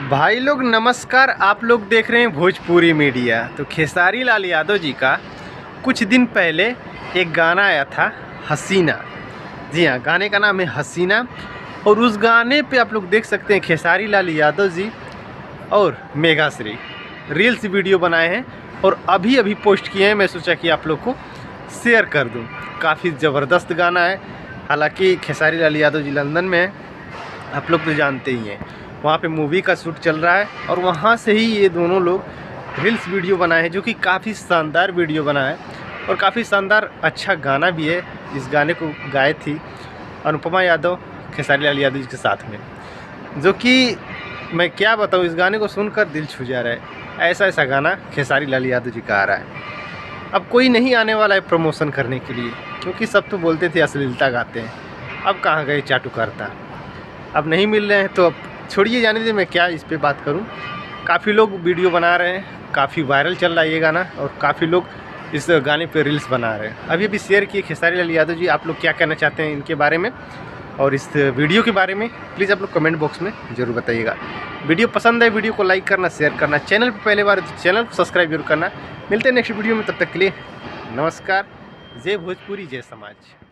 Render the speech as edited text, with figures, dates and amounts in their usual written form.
भाई लोग नमस्कार। आप लोग देख रहे हैं भोजपुरी मीडिया। तो खेसारी लाल यादव जी का कुछ दिन पहले एक गाना आया था हसीना। जी हाँ, गाने का नाम है हसीना। और उस गाने पे आप लोग देख सकते हैं खेसारी लाल यादव जी और मेघाश्री रील्स वीडियो बनाए हैं और अभी अभी पोस्ट किए हैं। मैं सोचा कि आप लोग को शेयर कर दूं। काफ़ी ज़बरदस्त गाना है। हालांकि खेसारी लाल यादव जी लंदन में हैं, आप लोग तो जानते ही हैं। वहाँ पे मूवी का शूट चल रहा है और वहाँ से ही ये दोनों लोग रील्स वीडियो बनाए हैं, जो कि काफ़ी शानदार वीडियो बना है और काफ़ी शानदार अच्छा गाना भी है। इस गाने को गाए थी अनुपमा यादव खेसारी लाल यादव जी के साथ में, जो कि मैं क्या बताऊँ, इस गाने को सुनकर दिल छू जा रहा है। ऐसा गाना खेसारी लाल यादव जी का आ रहा है। अब कोई नहीं आने वाला है प्रमोशन करने के लिए, क्योंकि सब तो बोलते थे अश्लीलता गाते हैं। अब कहाँ गए चाटुकारिता, अब नहीं मिल रहे हैं। तो अब छोड़िए, जाने दे, मैं क्या इस पे बात करूं। काफ़ी लोग वीडियो बना रहे हैं, काफ़ी वायरल चल रहा है ये गाना और काफ़ी लोग इस गाने पे रील्स बना रहे हैं। अभी अभी शेयर किए खेसारी लाल यादव जी। आप लोग क्या कहना चाहते हैं इनके बारे में और इस वीडियो के बारे में, प्लीज़ आप लोग कमेंट बॉक्स में ज़रूर बताइएगा। वीडियो पसंद है, वीडियो को लाइक करना, शेयर करना, चैनल पर पहले बार चैनल को सब्सक्राइब जरूर करना। मिलते हैं नेक्स्ट वीडियो में, तब तक के लिए नमस्कार। जय भोजपुरी, जय समाज।